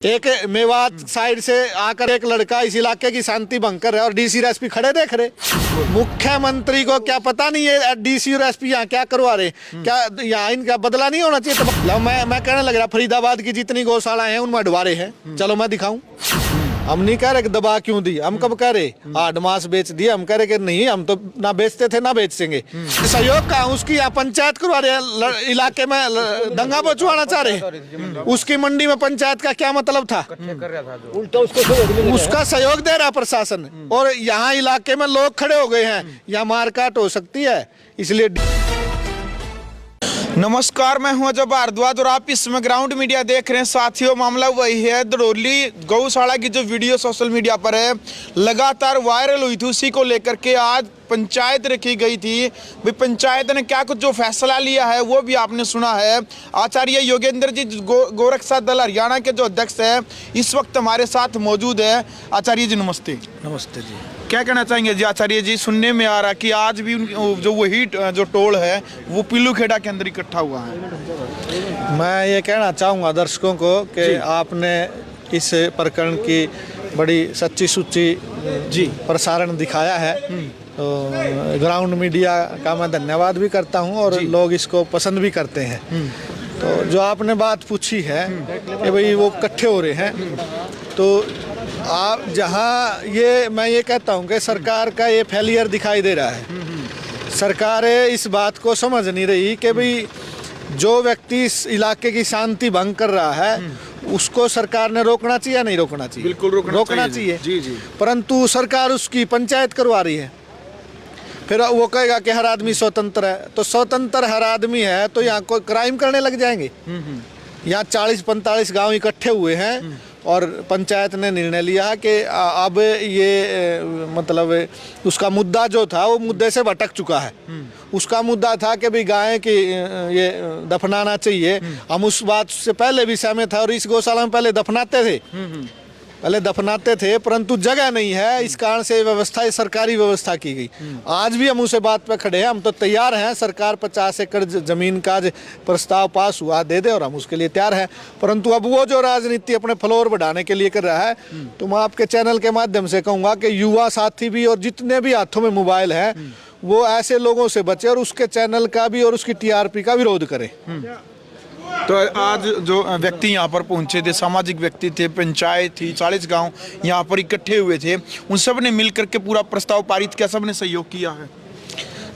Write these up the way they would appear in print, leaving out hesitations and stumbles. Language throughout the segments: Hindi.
एक मेवात साइड से आकर एक लड़का इस इलाके की शांति भंग कर रहा है और डीसी और एसपी खड़े देख रहे। मुख्यमंत्री को क्या पता नहीं है डीसी और एसपी यहाँ क्या करवा रहे, क्या यहाँ इनका बदला नहीं होना चाहिए? तो मैं कहने लग रहा फरीदाबाद की जितनी गौशालाएं हैं उनमें अडवारे हैं, चलो मैं दिखाऊं। हम नहीं कह रहे कि दबा क्यों दी, हम कब कह रहे 8 मास बेच दिए, हम कह रहे कि नहीं हम तो ना बेचते थे ना बेचेंगे। सहयोग का उसकी यहाँ पंचायत करवा रहे, इलाके में दंगा बचवाना चाह रहे। उसकी मंडी में पंचायत का क्या मतलब था? उल्टा उसका सहयोग दे रहा प्रशासन, और यहाँ इलाके में लोग खड़े हो गए हैं, यहाँ मारकाट हो सकती है। इसलिए नमस्कार, मैं हूं अजय भारद्वाज और आप इसमें ग्राउंड मीडिया देख रहे हैं। साथियों, मामला वही है, दड़ोली गौशाला की जो वीडियो सोशल मीडिया पर है लगातार वायरल हुई थी, उसी को लेकर के आज पंचायत रखी गई थी। भाई पंचायत ने क्या कुछ जो फैसला लिया है वो भी आपने सुना है। आचार्य योगेंद्र जी गोरक्षा दल हरियाणा के जो अध्यक्ष है इस वक्त हमारे साथ मौजूद है। आचार्य जी नमस्ते। नमस्ते जी। क्या कहना चाहेंगे जी आचार्य जी? सुनने में आ रहा कि आज भी जो वही जो टोल है वो पिल्लू खेड़ा के अंदर इकट्ठा हुआ है। मैं ये कहना चाहूँगा दर्शकों को कि आपने इस प्रकरण की बड़ी सच्ची सुच्ची जी प्रसारण दिखाया है, तो ग्राउंड मीडिया का मैं धन्यवाद भी करता हूँ और लोग इसको पसंद भी करते हैं। तो जो आपने बात पूछी है कि भाई वो इकट्ठे हो रहे हैं, तो आप जहाँ मैं ये कहता हूँ कि सरकार का ये फेलियर दिखाई दे रहा है। सरकार इस बात को समझ नहीं रही कि भाई जो व्यक्ति इस इलाके की शांति भंग कर रहा है उसको सरकार ने रोकना चाहिए या नहीं रोकना चाहिए? बिल्कुल रोकना चाहिए। जी जी। परंतु सरकार उसकी पंचायत करवा रही है। फिर वो कहेगा कि हर आदमी स्वतंत्र है, तो स्वतंत्र हर आदमी है तो यहाँ कोई क्राइम करने लग जाएंगे? यहाँ 40-45 गांव इकट्ठे हुए हैं और पंचायत ने निर्णय लिया कि अब ये मतलब उसका मुद्दा जो था वो मुद्दे से भटक चुका है। उसका मुद्दा था कि भाई गाय की ये दफनाना चाहिए। हम उस बात से पहले भी सहमत थे और इस गौशाला में पहले दफनाते थे, परंतु जगह नहीं है, इस कारण से व्यवस्था सरकारी व्यवस्था की गई। आज भी हम उसे बात पे खड़े हैं, हम तो तैयार हैं। सरकार 50 एकड़ जमीन का प्रस्ताव पास हुआ दे दे और हम उसके लिए तैयार हैं। परंतु अब वो जो राजनीति अपने फ्लोर बढ़ाने के लिए कर रहा है, तो मैं आपके चैनल के माध्यम से कहूँगा कि युवा साथी भी और जितने भी हाथों में मोबाइल है वो ऐसे लोगों से बचे और उसके चैनल का भी और उसकी TRP का विरोध करें। तो आज जो व्यक्ति यहाँ पर पहुंचे थे, सामाजिक व्यक्ति थे, पंचायत थी, 40 गांव यहाँ पर इकट्ठे हुए थे, उन सब ने मिलकर के पूरा प्रस्ताव पारित किया, सब ने सहयोग किया है।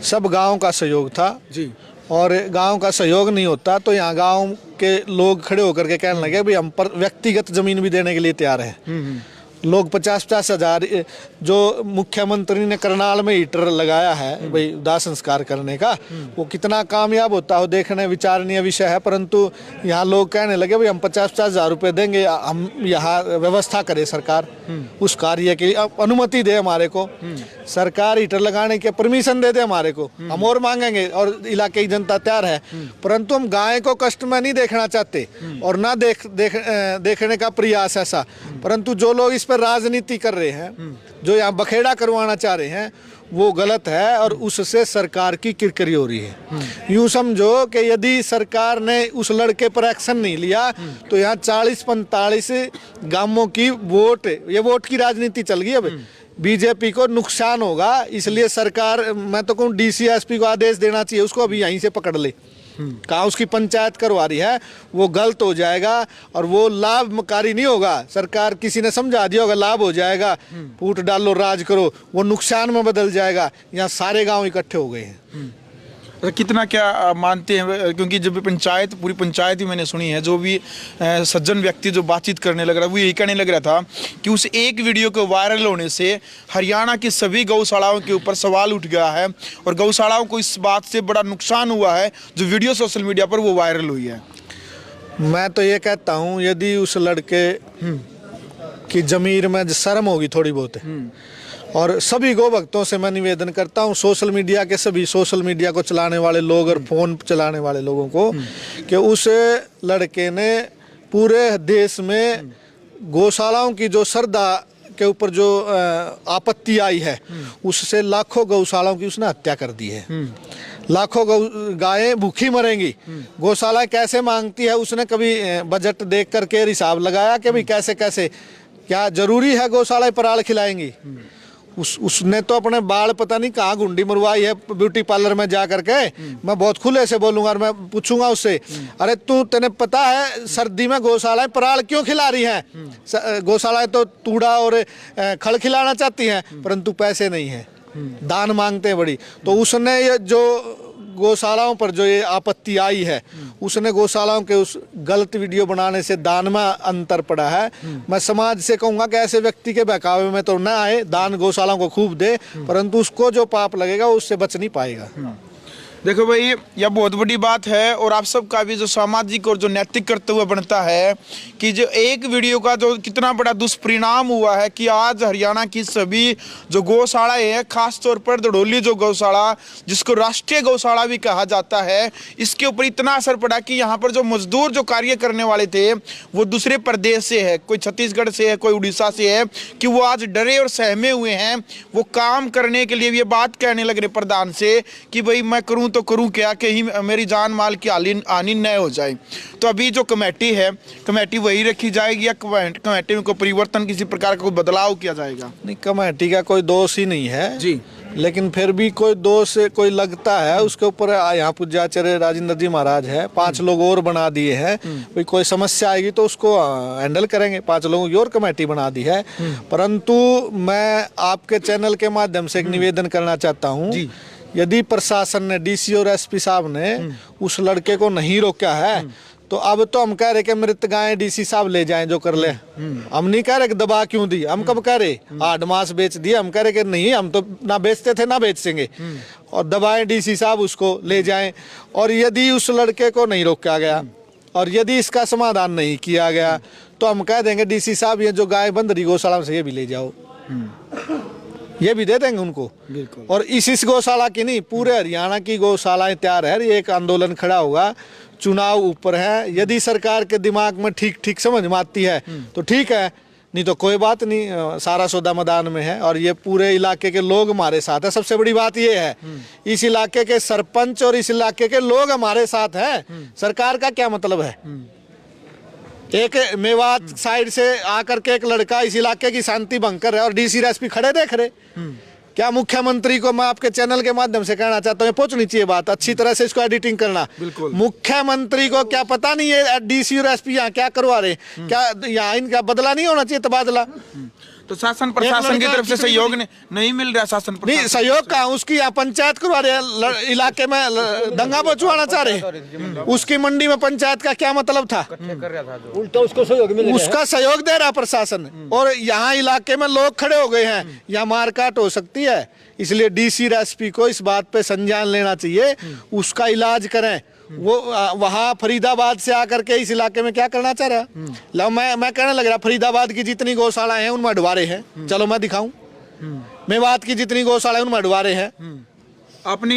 सब गांव का सहयोग था जी। और गांव का सहयोग नहीं होता तो यहाँ गांव के लोग खड़े होकर के कहने लगे भाई हम पर व्यक्तिगत जमीन भी देने के लिए तैयार हैं। लोग 50-50 हज़ार जो मुख्यमंत्री ने करनाल में हीटर लगाया है भाई दाह संस्कार करने का, वो कितना कामयाब होता हो देखने विचारणीय विषय है। परंतु यहाँ लोग कहने लगे भाई हम 50-50 हज़ार रुपये देंगे, हम यहाँ व्यवस्था करे सरकार उस कार्य की अनुमति दे हमारे को, सरकार हीटर लगाने के परमिशन दे दे हमारे को, हम और मांगेंगे और इलाके की जनता तैयार है। परंतु हम गाय को कष्ट में नहीं देखना चाहते और ना देखने का प्रयास ऐसा। परंतु जो लोग इस पर राजनीति कर रहे हैं, जो यहाँ बखेड़ा करवाना चाह रहे हैं, वो गलत है और उससे सरकार की किरकिरी हो रही है। यूँ समझो कि यदि सरकार ने उस लड़के पर एक्शन नहीं लिया तो यहाँ 40-45 गांवों की वोट की राजनीति चल गई। अब बीजेपी को नुकसान होगा, इसलिए सरकार, मैं तो कहूँ DC SP को आदेश देना चाहिए उसको अभी यहीं से पकड़ ले। कहाँ उसकी पंचायत करवा रही है, वो गलत हो जाएगा और वो लाभकारी नहीं होगा। सरकार किसी ने समझा दिया होगा लाभ हो जाएगा, फूट डालो राज करो, वो नुकसान में बदल जाएगा। यहाँ सारे गांव इकट्ठे हो गए हैं। कितना क्या मानते हैं, क्योंकि जब पंचायत पूरी पंचायत ही मैंने सुनी है, जो भी सज्जन व्यक्ति जो बातचीत करने लग रहा है वो यही कहने लग रहा था कि उस एक वीडियो को वायरल होने से हरियाणा की सभी गौशालाओं के ऊपर सवाल उठ गया है और गौशालाओं को इस बात से बड़ा नुकसान हुआ है जो वीडियो सोशल मीडिया पर वो वायरल हुई है। मैं तो ये कहता हूँ यदि उस लड़के की जमीर में शर्म होगी थोड़ी बहुत, और सभी गौ भक्तों से मैं निवेदन करता हूँ, सोशल मीडिया के सभी सोशल मीडिया को चलाने वाले लोग और फोन चलाने वाले लोगों को, कि उस लड़के ने पूरे देश में गौशालाओं की जो श्रद्धा के ऊपर जो आपत्ति आई है उससे लाखों गौशालाओं की उसने हत्या कर दी है। लाखों गायें भूखी मरेंगी। गौशाला कैसे मांगती है, उसने कभी बजट देख करके हिसाब लगाया कि भाई कैसे कैसे, क्या जरूरी है गौशाला पराल खिलाएंगी? उसने तो अपने बाल पता नहीं कहाँ गुंडी मरवाई है ब्यूटी पार्लर में जा करके। मैं बहुत खुले से बोलूंगा और मैं पूछूंगा उससे, अरे तेने पता है सर्दी में गौशालाएं पराल क्यों खिला रही हैं? गौशालाएं तो तूड़ा और खल खिलाना चाहती हैं, परंतु पैसे नहीं है, दान मांगते हैं बड़ी। तो उसने ये जो गौशालाओं पर जो ये आपत्ति आई है, उसने गौशालाओं के उस गलत वीडियो बनाने से दान में अंतर पड़ा है। मैं समाज से कहूंगा कि ऐसे व्यक्ति के बहकावे में तो ना आए, दान गौशालाओं को खूब दे, परंतु उसको जो पाप लगेगा उससे बच नहीं पाएगा। देखो भाई, यह बहुत बड़ी बात है और आप सबका भी जो सामाजिक और जो नैतिक कर्तव्य बनता है कि जो एक वीडियो का जो कितना बड़ा दुष्परिणाम हुआ है कि आज हरियाणा की सभी जो गौशालाएं हैं, खास तौर पर धड़ोली जो गौशाला जिसको राष्ट्रीय गौशाला भी कहा जाता है, इसके ऊपर इतना असर पड़ा कि यहाँ पर जो मजदूर जो कार्य करने वाले थे वो दूसरे प्रदेश से है, कोई छत्तीसगढ़ से है, कोई उड़ीसा से है, कि वो आज डरे और सहमे हुए हैं। वो काम करने के लिए ये बात कहने लग रहे प्रधान से कि भाई मैं करूँ तो करूं क्या, कहीं मेरी जान माल की हानि न हो जाए। तो अभी जो कमेटी है, कमेटी वही रखी जाएगी या कमेटी में कोई परिवर्तन, किसी प्रकार का कोई बदलाव किया जाएगा? नहीं, कमेटी का कोई दोष ही नहीं है जी, लेकिन फिर भी कोई दोष कोई लगता है उसके ऊपर। यहाँ पूज्याचार्य राजेंद्र जी महाराज है, 5 लोग और बना दिए हैं, भाई कोई समस्या आएगी तो उसको हैंडल करेंगे। 5 लोगों की और कमेटी बना दी है। परंतु मैं आपके चैनल के माध्यम से एक निवेदन करना चाहता हूँ, यदि प्रशासन ने, डीसी और एसपी साहब ने उस लड़के को नहीं रोका है, तो अब तो हम कह रहे कि मृत गायें डीसी साहब ले जाएं, जो कर ले। हम नहीं कह रहे कि दबा क्यों दी, हम कब कह रहे 8 मास बेच दिए, हम कह रहे कि नहीं, हम तो ना बेचते थे ना बेचेंगे, और दबाएं डीसी साहब उसको ले जाएं। और यदि उस लड़के को नहीं रोका गया और यदि इसका समाधान नहीं किया गया तो हम कह देंगे डीसी साहब ये जो गाय बंद रही गौशाला से ये भी ले जाओ, ये भी दे देंगे उनको। और इस गौशाला की नहीं, पूरे हरियाणा की गौशालाएं तैयार है। ये एक आंदोलन खड़ा होगा, चुनाव ऊपर है, यदि सरकार के दिमाग में ठीक ठीक समझ में आती है तो ठीक है, नहीं तो कोई बात नहीं, सारा सौदा मैदान में है। और ये पूरे इलाके के लोग हमारे साथ है। सबसे बड़ी बात ये है, इस इलाके के सरपंच और इस इलाके के लोग हमारे साथ हैं। सरकार का क्या मतलब है? एक मेवात साइड से आकर के एक लड़का इस इलाके की शांति भंग कर रहा है और डीसी एसपी खड़े देख रहे। क्या मुख्यमंत्री को मैं आपके चैनल के माध्यम से कहना चाहता हूँ, पहुंचनी चाहिए बात, अच्छी तरह से इसको एडिटिंग करना। मुख्यमंत्री को क्या पता नहीं है डीसी और एसपी यहाँ क्या करवा रहे, क्या यहाँ इनका बदला नहीं होना चाहिए, तबादला? तो शासन प्रशासन की तरफ से सहयोग नहीं मिल रहा। शासन नहीं, सहयोग का उसकी यहाँ पंचायत करवा रहे हैं, इलाके में दंगा बचवाना चाह रहे। उसकी मंडी में पंचायत का क्या मतलब था? उल्टा उसको सहयोग मिल रहा है। उसका सहयोग दे रहा प्रशासन। और यहाँ इलाके में लोग खड़े हो गए हैं, यहाँ मारकाट हो सकती है, इसलिए डीसी और एसपी को इस बात पे संज्ञान लेना चाहिए, उसका इलाज करें। वो वहाँ फरीदाबाद से आकर के इस इलाके में क्या करना चाह रहा? लो मैं कहने लग रहा, फरीदाबाद की जितनी गौशालाएं हैं उनमें अडवारे हैं, चलो मैं दिखाऊं। मेवात की जितनी गौशालाएं उनमें अडवारे हैं। आपने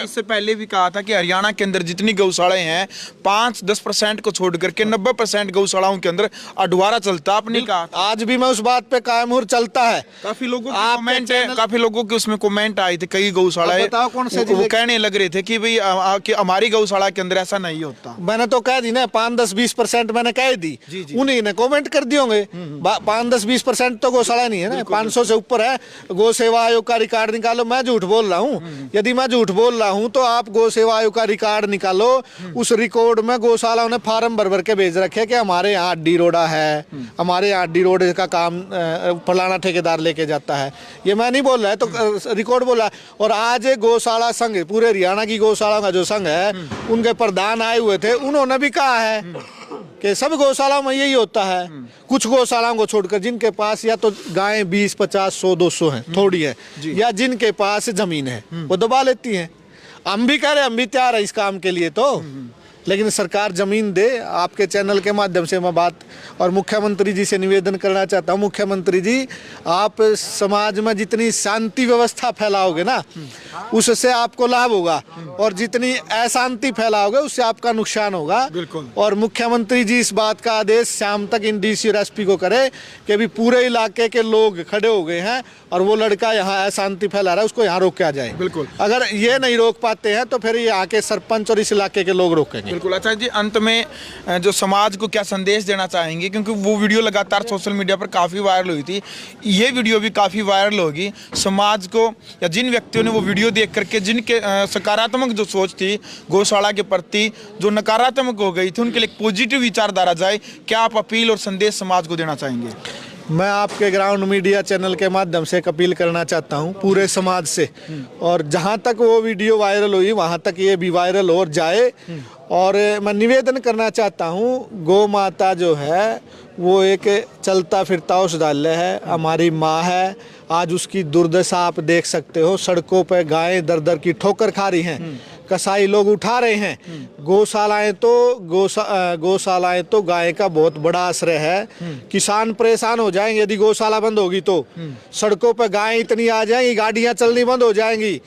इससे पहले भी कहा था कि हरियाणा के अंदर जितनी गौशालाएं हैं 5-10% को छोड़ करके 90% गौशालाओं के अंदर अडवारा चलता। आपने कहा आज भी मैं उस बात पे कायम हूँ, चलता है। काफी लोगों के कमेंट है, काफी लोगों के उसमें कमेंट आए थे, कई गौशालाएं वो कहने लग रहे थे कि भाई कि हमारी गौशाला के अंदर ऐसा नहीं होता। मैंने तो कह दी ना, 5-10-20% मैंने कह दी, उन्हीं ने कमेंट कर दिए होंगे। 5-10-20% तो गौशाला नहीं है ना, 500 से ऊपर है। गौ सेवा आयोग का रिकॉर्ड निकालो, मैं झूठ बोल रहा हूँ? यदि मैं झूठ बोल रहा हूं तो आप गौ सेवा आयोग का रिकॉर्ड निकालो, उस रिकॉर्ड में गौशालाओं ने फार्म भर भर के भेज रखे कि हमारे यहाँ अड्डी रोड़ा है, हमारे यहाँ अड्डी रोड का काम फलाना ठेकेदार लेके जाता है। ये मैं नहीं बोल रहा है, तो रिकॉर्ड बोला है। और आज गौशाला संघ, पूरे हरियाणा की गौशाला का जो संघ है, उनके प्रधान आए हुए थे, उन्होंने भी कहा है कि सब गौशालाओं में यही होता है। कुछ गौशालाओं को छोड़कर जिनके पास या तो गायें 20, 50, 100, 200 हैं, थोड़ी है, या जिनके पास जमीन है वो दबा लेती हैं। हम भी कह रहे, हम भी तैयार है इस काम के लिए। तो लेकिन सरकार ज़मीन दे। आपके चैनल के माध्यम से मैं बात और मुख्यमंत्री जी से निवेदन करना चाहता हूँ, मुख्यमंत्री जी आप समाज में जितनी शांति व्यवस्था फैलाओगे ना उससे आपको लाभ होगा, और जितनी अशांति फैलाओगे उससे आपका नुकसान होगा। बिल्कुल। और मुख्यमंत्री जी इस बात का आदेश शाम तक इन डीसी और एसपी को करे कि अभी पूरे इलाके के लोग खड़े हो गए हैं और वो लड़का यहाँ अशांति फैला रहा है, उसको यहाँ रोका जाए। बिल्कुल। अगर ये नहीं रोक पाते हैं तो फिर यहाँ के सरपंच और इस इलाके के लोग रोकेंगे। बिल्कुल। अच्छा जी, अंत में जो समाज को क्या संदेश देना चाहेंगे, क्योंकि वो वीडियो लगातार सोशल मीडिया पर काफ़ी वायरल हुई थी, ये वीडियो भी काफ़ी वायरल होगी। समाज को या जिन व्यक्तियों ने वो वीडियो देख करके जिनके सकारात्मक जो सोच थी गौशाला के प्रति जो नकारात्मक हो गई थी, उनके लिए पॉजिटिव विचारधारा जाए, क्या आप अपील और संदेश समाज को देना चाहेंगे? मैं आपके ग्राउंड मीडिया चैनल के माध्यम से एक अपील करना चाहता हूं पूरे समाज से, और जहां तक वो वीडियो वायरल हुई वहां तक ये भी वायरल हो जाए। और मैं निवेदन करना चाहता हूं, गौ माता जो है वो एक चलता फिरता औषधालय है, हमारी माँ है। आज उसकी दुर्दशा आप देख सकते हो, सड़कों पर गायें दर दर की ठोकर खा रही हैं, कसाई लोग उठा रहे हैं। गौशालाएं तो गाय का बहुत बड़ा आश्रय है। किसान परेशान हो जाएंगे यदि गौशाला बंद होगी तो। सड़कों पर गायें इतनी आ जाएंगी, गाड़ियां चलनी बंद हो जाएंगी,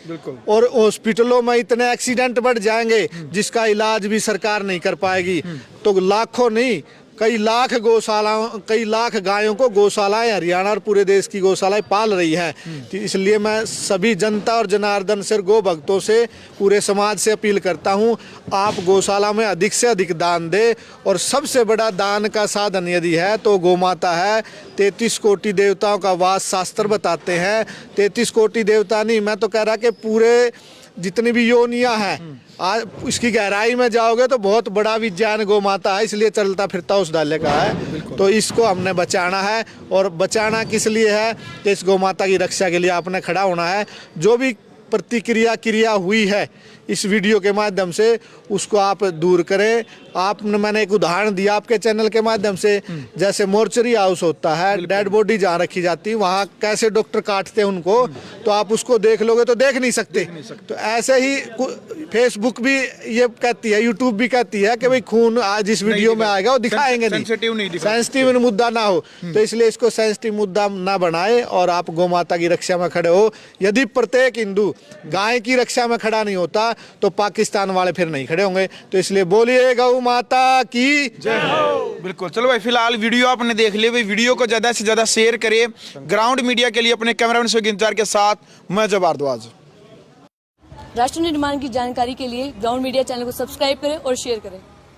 और हॉस्पिटलों में इतने एक्सीडेंट बढ़ जाएंगे जिसका इलाज भी सरकार नहीं कर पाएगी। तो लाखों नहीं, कई लाख गायों को गौशालाएं हरियाणा और पूरे देश की गौशालाएं पाल रही है। तो इसलिए मैं सभी जनता और जनार्दन से, गौ भक्तों से, पूरे समाज से अपील करता हूं, आप गौशाला में अधिक से अधिक दान दे। और सबसे बड़ा दान का साधन यदि है तो गौ माता है। 33 कोटि देवताओं का वास शास्त्र बताते हैं। 33 कोटि देवता नहीं, मैं तो कह रहा कि पूरे जितनी भी योनियां हैं, आज इसकी गहराई में जाओगे तो बहुत बड़ा विज्ञान गौ माता है, इसलिए चलता फिरता औषधालय का है। तो इसको हमने बचाना है, और बचाना किस लिए है कि इस गौ माता की रक्षा के लिए आपने खड़ा होना है। जो भी क्रिया हुई है इस वीडियो के माध्यम से उसको आप दूर करें। मैंने एक उदाहरण दिया आपके चैनल के माध्यम से, जैसे मोर्चरी हाउस होता है, डेड बॉडी जहाँ रखी जाती है वहाँ कैसे डॉक्टर काटते हैं उनको, तो आप उसको देख लोगे तो देख नहीं सकते। तो ऐसे ही फेसबुक भी ये कहती है, यूट्यूब भी कहती है कि भाई खून आज इस वीडियो में आएगा वो दिखाएंगे नहीं, सेंसिटिव मुद्दा ना हो। तो इसलिए इसको सेंसिटिव मुद्दा ना बनाए और आप गौ माता की रक्षा में खड़े हो। यदि प्रत्येक हिंदू गाय की रक्षा में खड़ा नहीं होता तो पाकिस्तान वाले फिर नहीं खड़े होंगे। तो इसलिए बोलिए गौ माता की जय हो। बिल्कुल। चलो भाई, फिलहाल वीडियो आपने देख लिया भाई, वीडियो को ज़्यादा से ज़्यादा शेयर करिए। ग्राउंड मीडिया के लिए अपने कैमरामैन से इंतजार के साथ मैं जब भारद्वाज। राष्ट्र निर्माण की जानकारी के लिए ग्राउंड मीडिया चैनल को सब्सक्राइब करें और शेयर करें।